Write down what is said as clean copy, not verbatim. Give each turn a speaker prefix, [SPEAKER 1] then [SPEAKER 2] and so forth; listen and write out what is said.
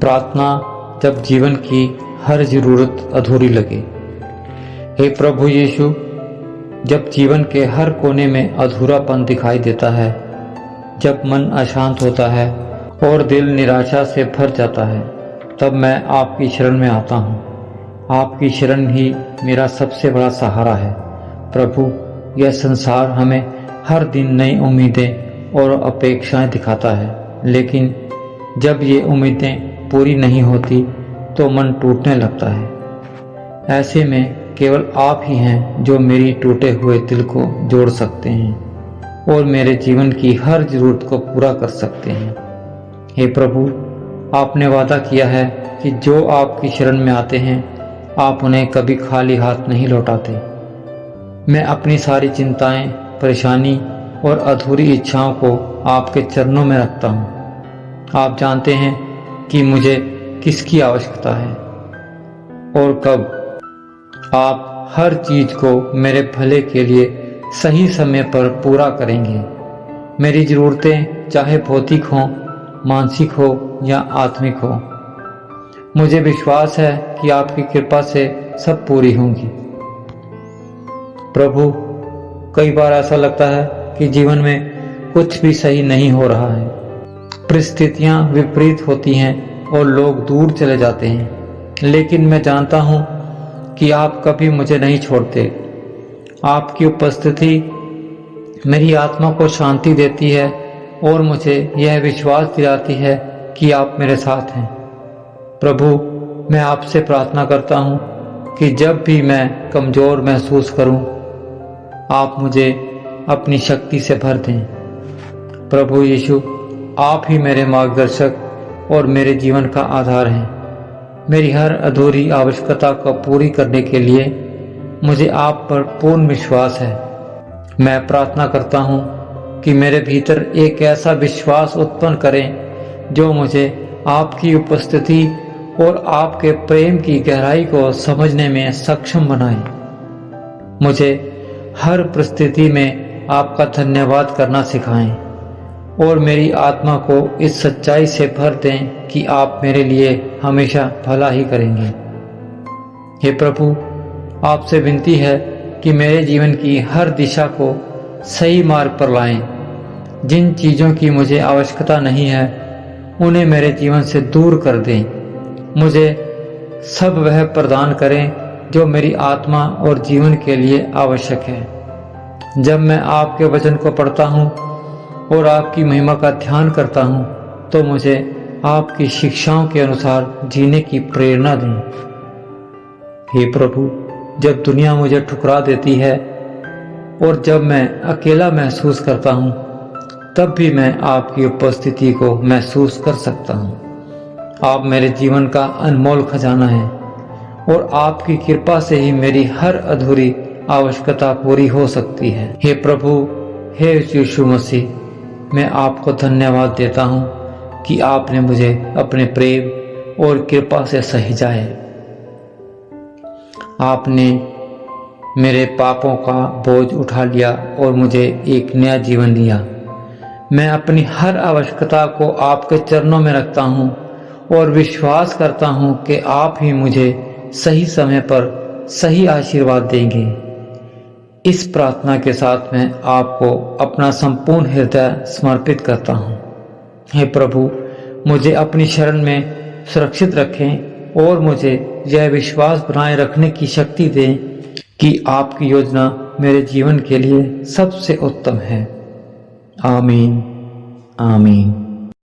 [SPEAKER 1] प्रार्थना जब जीवन की हर ज़रूरत अधूरी लगे। हे प्रभु यीशु, जब जीवन के हर कोने में अधूरापन दिखाई देता है, जब मन अशांत होता है और दिल निराशा से भर जाता है, तब मैं आपकी शरण में आता हूँ। आपकी शरण ही मेरा सबसे बड़ा सहारा है। प्रभु, यह संसार हमें हर दिन नई उम्मीदें और अपेक्षाएं दिखाता है, लेकिन जब ये उम्मीदें पूरी नहीं होती तो मन टूटने लगता है। ऐसे में केवल आप ही हैं जो मेरी टूटे हुए दिल को जोड़ सकते हैं और मेरे जीवन की हर जरूरत को पूरा कर सकते हैं। हे प्रभु, आपने वादा किया है कि जो आपकी शरण में आते हैं, आप उन्हें कभी खाली हाथ नहीं लौटाते। मैं अपनी सारी चिंताएं, परेशानी और अधूरी इच्छाओं को आपके चरणों में रखता हूँ। आप जानते हैं कि मुझे किसकी आवश्यकता है और कब। आप हर चीज को मेरे भले के लिए सही समय पर पूरा करेंगे। मेरी ज़रूरतें चाहे भौतिक हों, मानसिक हो या आत्मिक हो, मुझे विश्वास है कि आपकी कृपा से सब पूरी होंगी। प्रभु, कई बार ऐसा लगता है कि जीवन में कुछ भी सही नहीं हो रहा है। परिस्थितियां विपरीत होती हैं और लोग दूर चले जाते हैं, लेकिन मैं जानता हूं कि आप कभी मुझे नहीं छोड़ते। आपकी उपस्थिति मेरी आत्मा को शांति देती है और मुझे यह विश्वास दिलाती है कि आप मेरे साथ हैं। प्रभु, मैं आपसे प्रार्थना करता हूं कि जब भी मैं कमज़ोर महसूस करूं, आप मुझे अपनी शक्ति से भर दें। प्रभु यीशु, आप ही मेरे मार्गदर्शक और मेरे जीवन का आधार हैं। मेरी हर अधूरी आवश्यकता को पूरी करने के लिए मुझे आप पर पूर्ण विश्वास है। मैं प्रार्थना करता हूँ कि मेरे भीतर एक ऐसा विश्वास उत्पन्न करें जो मुझे आपकी उपस्थिति और आपके प्रेम की गहराई को समझने में सक्षम बनाए। मुझे हर परिस्थिति में आपका धन्यवाद करना सिखाएं और मेरी आत्मा को इस सच्चाई से भर दें कि आप मेरे लिए हमेशा भला ही करेंगे। हे प्रभु, आपसे विनती है कि मेरे जीवन की हर दिशा को सही मार्ग पर लाएं। जिन चीज़ों की मुझे आवश्यकता नहीं है, उन्हें मेरे जीवन से दूर कर दें। मुझे सब वह प्रदान करें जो मेरी आत्मा और जीवन के लिए आवश्यक है। जब मैं आपके वचन को पढ़ता हूँ और आपकी महिमा का ध्यान करता हूँ, तो मुझे आपकी शिक्षाओं के अनुसार जीने की प्रेरणा दें। हे प्रभु, जब दुनिया मुझे ठुकरा देती है और जब मैं अकेला महसूस करता हूँ, तब भी मैं आपकी उपस्थिति को महसूस कर सकता हूँ। आप मेरे जीवन का अनमोल खजाना हैं और आपकी कृपा से ही मेरी हर अधूरी आवश्यकता पूरी हो सकती है। हे प्रभु, हे यीशु मसीह, मैं आपको धन्यवाद देता हूँ कि आपने मुझे अपने प्रेम और कृपा से सहेजा है। आपने मेरे पापों का बोझ उठा लिया और मुझे एक नया जीवन दिया। मैं अपनी हर आवश्यकता को आपके चरणों में रखता हूँ और विश्वास करता हूँ कि आप ही मुझे सही समय पर सही आशीर्वाद देंगे। इस प्रार्थना के साथ मैं आपको अपना संपूर्ण हृदय समर्पित करता हूँ। हे प्रभु, मुझे अपनी शरण में सुरक्षित रखें और मुझे यह विश्वास बनाए रखने की शक्ति दें कि आपकी योजना मेरे जीवन के लिए सबसे उत्तम है। आमीन, आमीन।